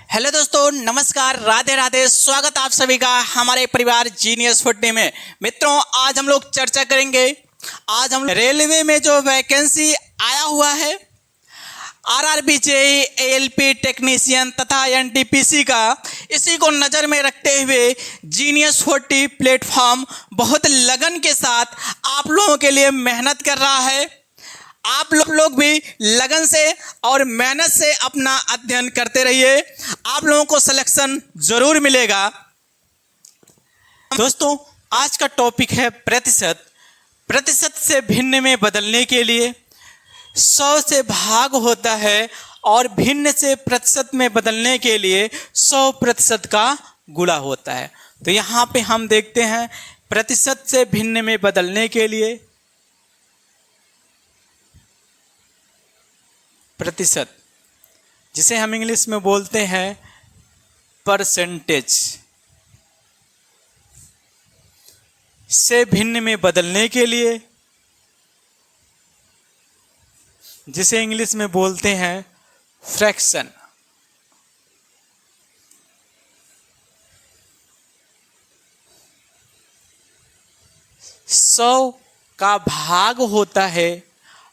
Hello दोस्तों, नमस्कार, राधे राधे। स्वागत आप सभी का हमारे परिवार जीनियस फुटनी में। मित्रों, आज हम लोग चर्चा करेंगे। आज हम रेलवे में जो वैकेंसी आया हुआ है आरआरबी जेईई एएलपी टेक्नीशियन तथा एनटीपीसी का, इसी को नज़र में रखते हुए जीनियस 40 प्लेटफॉर्म बहुत लगन के साथ आप लोगों के लिए मेहनत कर रहा है। आप लोग भी लगन से और मेहनत से अपना अध्ययन करते रहिए, आप लोगों को सिलेक्शन जरूर मिलेगा। दोस्तों, आज का टॉपिक है प्रतिशत। प्रतिशत से भिन्न में बदलने के लिए 100 से भाग होता है और भिन्न से प्रतिशत में बदलने के लिए 100% का गुणा होता है। तो यहाँ पे हम देखते हैं प्रतिशत से भिन्न में बदलने के लिए प्रतिशत, जिसे हम इंग्लिश में बोलते हैं परसेंटेज, से भिन्न में बदलने के लिए जिसे इंग्लिश में बोलते हैं फ्रैक्शन। सौ का भाग होता है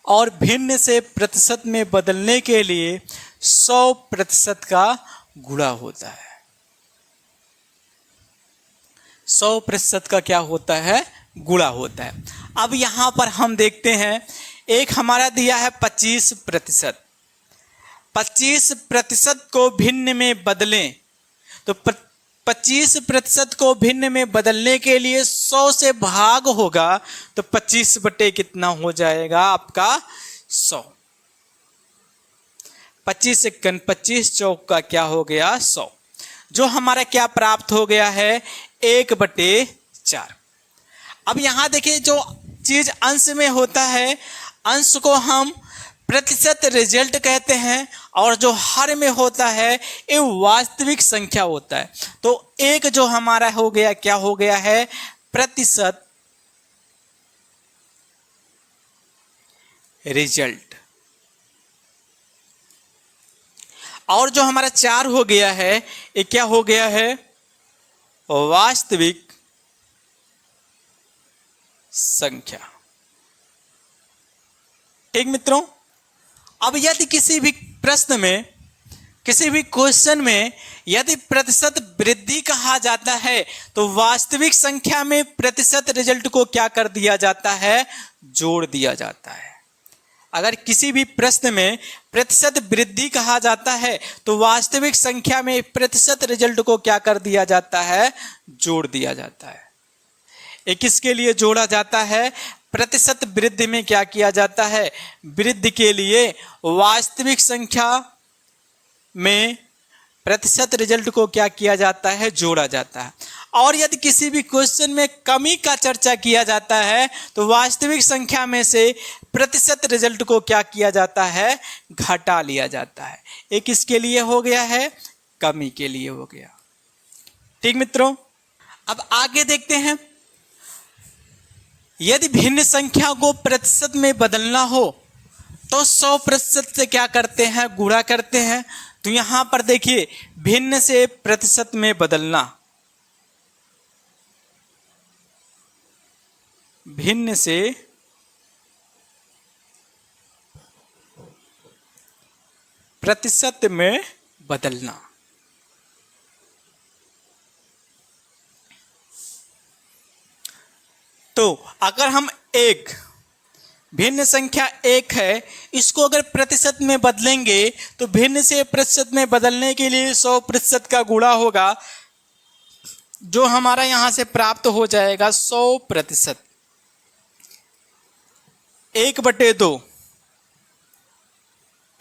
और भिन्न से प्रतिशत में बदलने के लिए 100% का गुणा होता है। 100% का क्या होता है? गुणा होता है। अब यहाँ पर हम देखते हैं, एक हमारा दिया है 25%। 25% को भिन्न में बदलें तो 25% को भिन्न में बदलने के लिए 100 से भाग होगा तो 25 बटे कितना हो जाएगा आपका? 100। 25 एकन 25 चौक का क्या हो गया? 100। जो हमारा क्या प्राप्त हो गया है? 1/4। अब यहाँ देखिए, जो चीज अंश में होता है, अंश को हम प्रतिशत रिजल्ट कहते हैं, और जो हर में होता है ये वास्तविक संख्या होता है। तो एक जो हमारा हो गया, क्या हो गया है? प्रतिशत रिजल्ट। और जो हमारा 4 हो गया है, ये क्या हो गया है? वास्तविक संख्या। ठीक मित्रों, अब यदि किसी भी प्रश्न में, किसी भी क्वेश्चन में यदि प्रतिशत वृद्धि कहा जाता है तो वास्तविक संख्या में प्रतिशत रिजल्ट को क्या कर दिया जाता है? जोड़ दिया जाता है। अगर किसी भी प्रश्न में प्रतिशत वृद्धि कहा जाता है तो वास्तविक संख्या में प्रतिशत रिजल्ट को क्या कर दिया जाता है? जोड़ दिया जाता है। ये किसके लिए जोड़ा जाता है? प्रतिशत वृद्धि में क्या किया जाता है? वृद्धि के लिए वास्तविक संख्या में प्रतिशत रिजल्ट को क्या किया जाता है? जोड़ा जाता है। और यदि किसी भी क्वेश्चन में कमी का चर्चा किया जाता है तो वास्तविक संख्या में से प्रतिशत रिजल्ट को क्या किया जाता है? घटा लिया जाता है। ये किसके लिए हो गया है? कमी के लिए हो गया। ठीक मित्रों, अब आगे देखते हैं। यदि भिन्न संख्या को प्रतिशत में बदलना हो तो 100% से क्या करते हैं? गुणा करते हैं। तो यहां पर देखिए, भिन्न से प्रतिशत में बदलना, भिन्न से प्रतिशत में बदलना। तो अगर हम एक भिन्न संख्या 1 है, इसको अगर प्रतिशत में बदलेंगे तो भिन्न से प्रतिशत में बदलने के लिए 100% का गुणा होगा, जो हमारा यहां से प्राप्त हो जाएगा 100%। 1/2।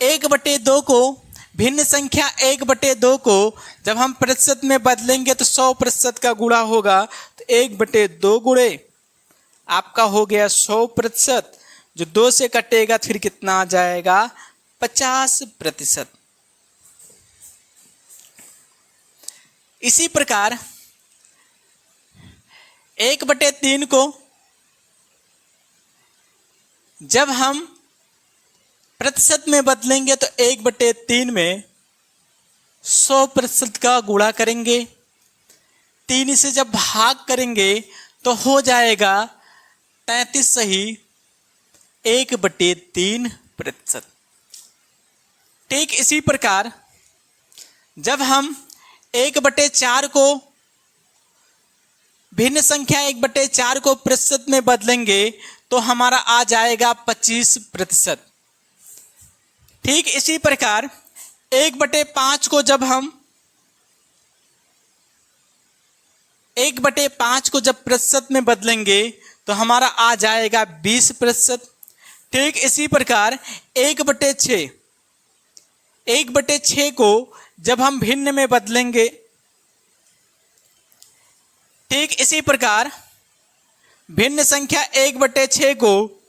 1/2 को, भिन्न संख्या 1/2 को जब हम प्रतिशत में बदलेंगे तो 100% का गुणा होगा। तो 1/2 गुणे आपका हो गया 100%, जो 2 से कटेगा फिर कितना आ जाएगा? 50%। इसी प्रकार 1/3 को जब हम प्रतिशत में बदलेंगे तो 1/3 में 100% का गुणा करेंगे, 3 से जब भाग करेंगे तो हो जाएगा 33 सही 1/3%। ठीक इसी प्रकार जब हम 1/4 को भिन्न संख्या 1/4 को प्रतिशत में बदलेंगे तो हमारा आ जाएगा 25%। ठीक इसी प्रकार 1/5 को जब हम 1/5 को जब प्रतिशत में बदलेंगे तो हमारा आ जाएगा 20%। ठीक इसी प्रकार 1/6 को जब हम भिन्न में बदलेंगे, ठीक इसी प्रकार भिन्न संख्या 1/6 को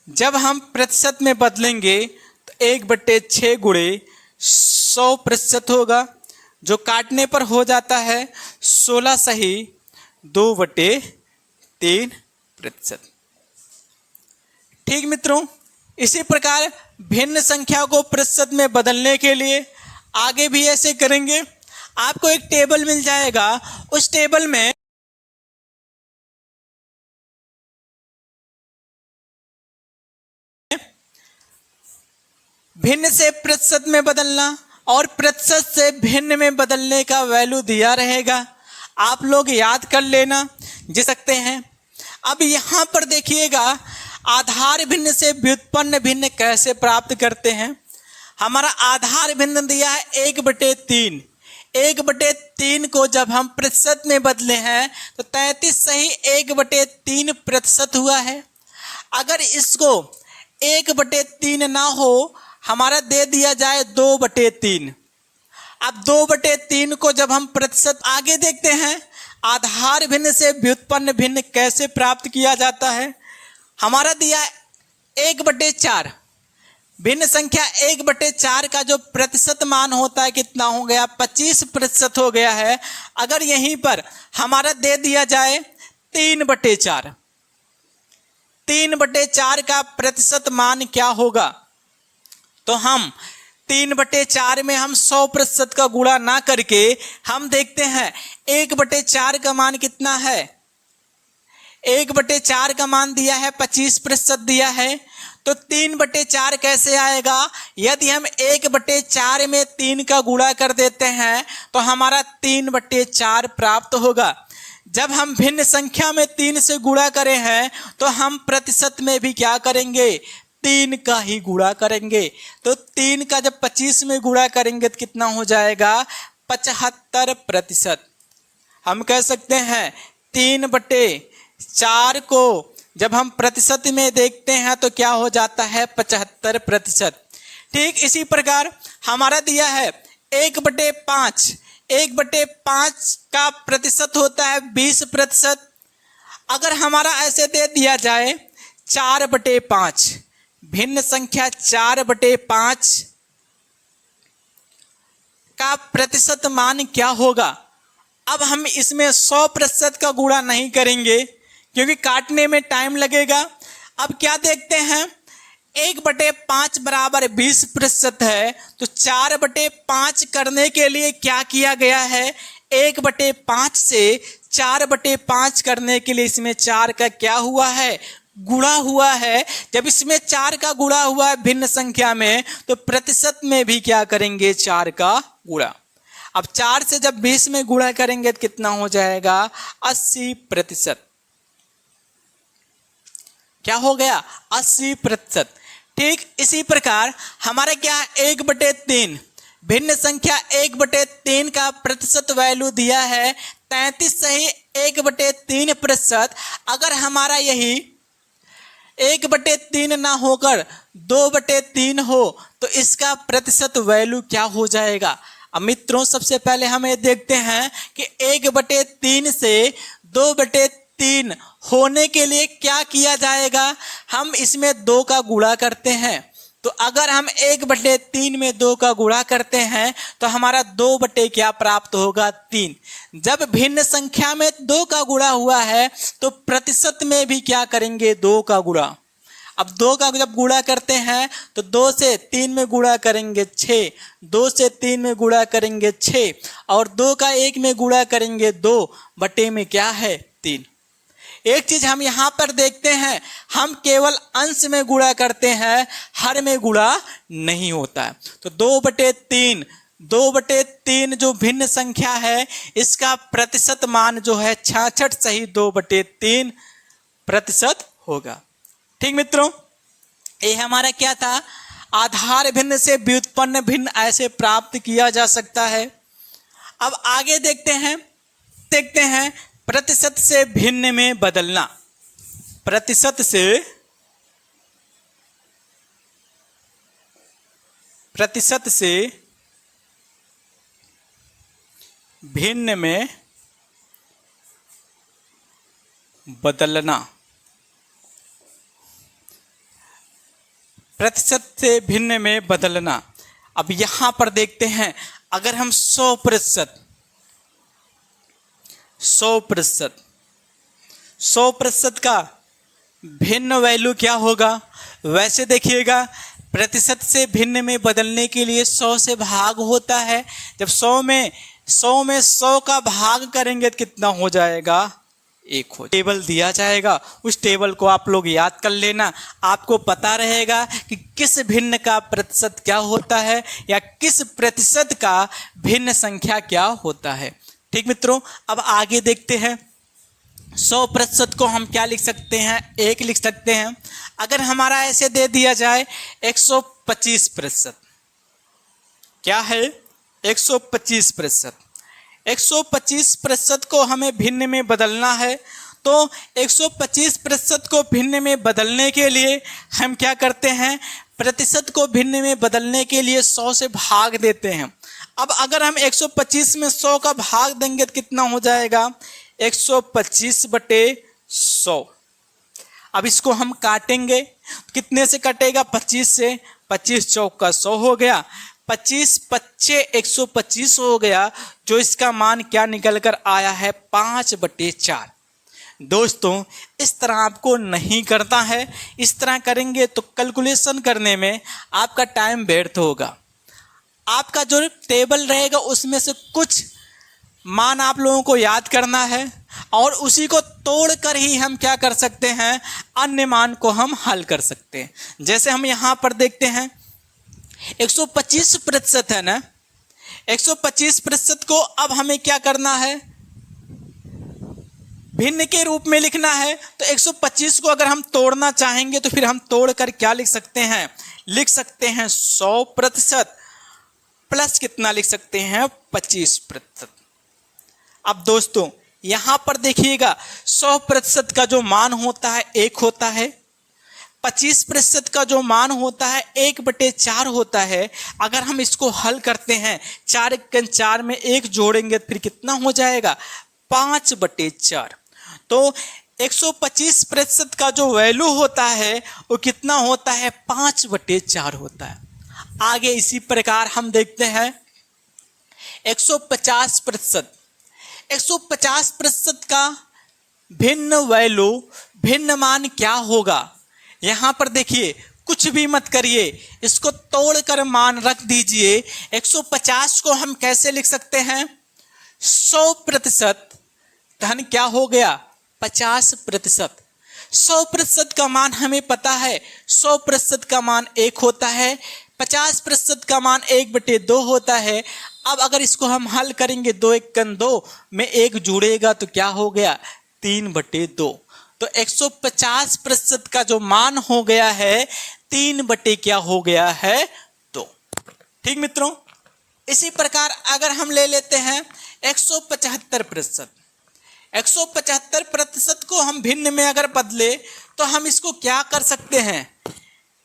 जब हम प्रतिशत में बदलेंगे तो 1/6 गुणे 100% होगा, जो काटने पर हो जाता है 16 सही 2/3%। ठीक मित्रों, इसी प्रकार भिन्न संख्या को प्रतिशत में बदलने के लिए आगे भी ऐसे करेंगे। आपको एक टेबल मिल जाएगा, उस टेबल में भिन्न से प्रतिशत में बदलना और प्रतिशत से भिन्न में बदलने का वैल्यू दिया रहेगा। आप लोग याद कर लेना जी सकते हैं। अब यहाँ पर देखिएगा आधार भिन्न से व्युत्पन्न भिन्न कैसे प्राप्त करते हैं। हमारा आधार भिन्न दिया है 1/3। 1/3 को जब हम प्रतिशत में बदले हैं तो 33 सही 1/3% हुआ है। अगर इसको 1/3 ना हो, हमारा दे दिया जाए 2/3। अब 2/3 को जब हम प्रतिशत, आगे देखते हैं आधार भिन्न से व्युत्पन्न भिन्न कैसे प्राप्त किया जाता है। हमारा दिया 1/4, भिन्न संख्या 1/4 का जो प्रतिशत मान होता है कितना हो गया, 25% हो गया है। अगर यहीं पर हमारा दे दिया जाए 3/4, 3/4 का प्रतिशत मान क्या होगा, तो हम 3/4 में हम 100% का गुणा ना करके हम देखते हैं 1/4 का मान कितना है। 1/4 का मान दिया है 25% दिया है, तो 3/4 कैसे आएगा। यदि हम 1/4 में 3 का गुणा कर देते हैं तो हमारा 3/4 प्राप्त होगा। जब हम भिन्न संख्या में 3 से गुणा करे हैं तो हम प्रतिशत में भी क्या करेंगे, 3 का ही गुणा करेंगे। तो 3 का जब 25 में गुणा करेंगे तो कितना हो जाएगा, 75%। हम कह सकते हैं 3/4 को जब हम प्रतिशत में देखते हैं तो क्या हो जाता है, 75%। ठीक इसी प्रकार हमारा दिया है 1/5, 1/5 का प्रतिशत होता है 20%। अगर हमारा ऐसे दे दिया जाए 4/5, भिन्न संख्या 4/5 का प्रतिशत मान क्या होगा। अब हम इसमें 100% का गुणा नहीं करेंगे क्योंकि काटने में टाइम लगेगा। अब क्या देखते हैं, 1/5 बराबर 20% है, तो 4/5 करने के लिए क्या किया गया है, 1/5 से 4/5 करने के लिए इसमें 4 का क्या हुआ है, गुणा हुआ है। जब इसमें 4 का गुणा हुआ है भिन्न संख्या में, तो प्रतिशत में भी क्या करेंगे, 4 का गुणा। अब 4 से जब 20 में गुणा करेंगे तो कितना हो जाएगा, 80%। क्या हो गया, 80%। ठीक इसी प्रकार हमारा क्या, 1/3, भिन्न संख्या 1/3 का प्रतिशत वैल्यू दिया है 33 सही 1/3%। अगर हमारा यही 1/3 ना होकर 2/3 हो तो इसका प्रतिशत वैल्यू क्या हो जाएगा। अब मित्रों सबसे पहले हम ये देखते हैं कि 1/3 से 2/3 होने के लिए क्या किया जाएगा, हम इसमें 2 का गुणा करते हैं। तो अगर हम 1/3 में 2 का गुणा करते हैं तो हमारा 2 क्या प्राप्त होगा, 3। जब भिन्न संख्या में 2 का गुणा हुआ है तो प्रतिशत में भी क्या करेंगे, 2 का गुणा। अब 2 का जब गुणा करते हैं तो 2 से 3 में गुणा करेंगे 6, 2 से 3 में गुणा करेंगे 6 और 2 का 1 में गुणा करेंगे 2 बटे में क्या है 3। एक चीज हम यहाँ पर देखते हैं, हम केवल अंश में गुणा करते हैं, हर में गुणा नहीं होता है। तो 2/3 जो भिन्न संख्या है इसका प्रतिशत मान जो है 66 सही 2/3% होगा। ठीक मित्रों, ये हमारा क्या था, आधार भिन्न से व्युत्पन्न भिन्न ऐसे प्राप्त किया जा सकता है। अब आगे देखते हैं प्रतिशत से भिन्न में बदलना। प्रतिशत से भिन्न में बदलना। प्रतिशत से भिन्न में बदलना। अब यहां पर देखते हैं, अगर हम 100% का भिन्न वैल्यू क्या होगा। वैसे देखिएगा, प्रतिशत से भिन्न में बदलने के लिए 100 से भाग होता है। जब 100 में 100 का भाग करेंगे तो कितना हो जाएगा, 1 हो। टेबल दिया जाएगा, उस टेबल को आप लोग याद कर लेना, आपको पता रहेगा कि किस भिन्न का प्रतिशत क्या होता है या किस प्रतिशत का भिन्न संख्या क्या होता है। ठीक मित्रों, अब आगे देखते हैं। 100% को हम क्या लिख सकते हैं, 1 लिख सकते हैं। अगर हमारा ऐसे दे दिया जाए 125%, क्या है 125%। 125% को हमें भिन्न में बदलना है, तो 125% को भिन्न में बदलने के लिए हम क्या करते हैं, प्रतिशत को भिन्न में बदलने के लिए 100 से भाग देते हैं। अब अगर हम 125 में 100 का भाग देंगे तो कितना हो जाएगा, 125/100। अब इसको हम काटेंगे, कितने से कटेगा, 25 से। 25 चौका 100 हो गया, 25 पच्चे 125 हो गया, जो इसका मान क्या निकल कर आया है, 5/4। दोस्तों, इस तरह आपको नहीं करना है। इस तरह करेंगे तो कैलकुलेशन करने में आपका टाइम व्यर्थ होगा। आपका जो टेबल रहेगा उसमें से कुछ मान आप लोगों को याद करना है और उसी को तोड़कर ही हम क्या कर सकते हैं, अन्य मान को हम हल कर सकते हैं। जैसे हम यहाँ पर देखते हैं 125% है ना, 125% को अब हमें क्या करना है, भिन्न के रूप में लिखना है। तो 125 को अगर हम तोड़ना चाहेंगे तो फिर हम तोड़कर क्या लिख सकते हैं, लिख सकते हैं 100% प्लस कितना लिख सकते हैं, 25%। अब दोस्तों यहां पर देखिएगा, 100% का जो मान होता है 1 होता है, 25% का जो मान होता है 1/4 होता है। अगर हम इसको हल करते हैं, 4 × 4 में 1 जोड़ेंगे फिर कितना हो जाएगा, 5/4। तो 125% का जो वैल्यू होता है वो कितना होता है, 5/4 होता है। आगे इसी प्रकार हम देखते हैं 150%। 150% का भिन्न वैल्यू, भिन्न मान क्या होगा। यहां पर देखिए, कुछ भी मत करिए, इसको तोड़कर मान रख दीजिए। 150 को हम कैसे लिख सकते हैं, 100% धन क्या हो गया, 50%। 100% का मान हमें पता है, 100% का मान 1 होता है, 50% का मान 1/2 होता है। अब अगर इसको हम हल करेंगे, 2 × 1 = 2 में 1 जुड़ेगा तो क्या हो गया, 3/2। तो 150% का जो मान हो गया है 3 क्या हो गया है, 2। ठीक मित्रों, इसी प्रकार अगर हम ले लेते हैं 175%। 175% को हम भिन्न में अगर बदले तो हम इसको क्या कर सकते हैं,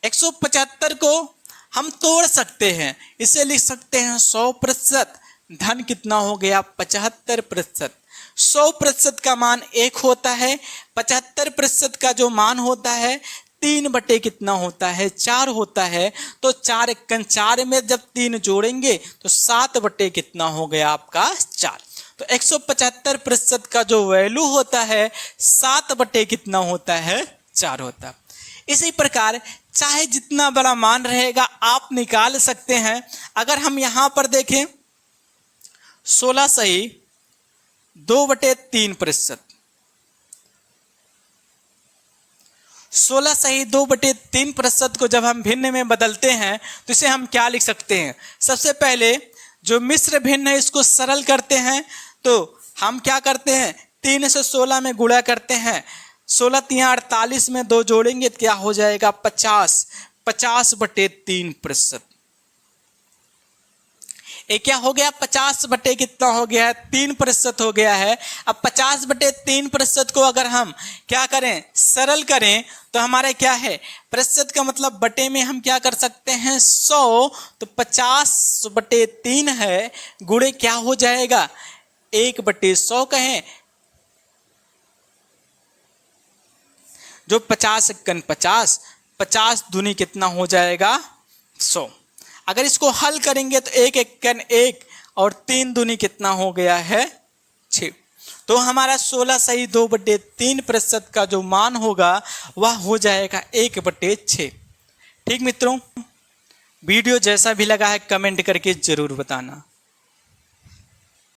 175 को हम तोड़ सकते हैं। इसे लिख सकते हैं 100% धन कितना हो गया, 75%। 100% का मान 1 होता है, 75% का जो मान होता है 3/कितना होता है, 4 होता है। तो 4 × 4 में जब 3 जोड़ेंगे तो 7/कितना हो गया आपका, 4। तो 175% का जो वैल्यू होता है 7/कितना होता है, 4 होता है। इसी प्रकार चाहे जितना बड़ा मान रहेगा आप निकाल सकते हैं। अगर हम यहां पर देखें 16 सही 2/3%, 16 सही 2/3% को जब हम भिन्न में बदलते हैं तो इसे हम क्या लिख सकते हैं? सबसे पहले जो मिश्र भिन्न है इसको सरल करते हैं तो हम क्या करते हैं 3 से 16 में गुणा करते हैं, 16 तिया 48 में 2 जोड़ेंगे तो क्या हो जाएगा 50, 50/3%। ये क्या हो गया 50 बटे कितना हो गया है 3% हो गया है। अब 50/3% को अगर हम क्या करें सरल करें तो हमारा क्या है प्रतिशत का मतलब बटे में हम क्या कर सकते हैं 100, तो 50/3 है गुणे क्या हो जाएगा 1/100 कहें, जो 50 × 50, 50 दूनी कितना हो जाएगा 100। अगर इसको हल करेंगे तो 1 × 1 और 3 दूनी कितना हो गया है 6। तो हमारा 16 सही 2/3% का जो मान होगा वह हो जाएगा 1/6। ठीक मित्रों, वीडियो जैसा भी लगा है कमेंट करके जरूर बताना।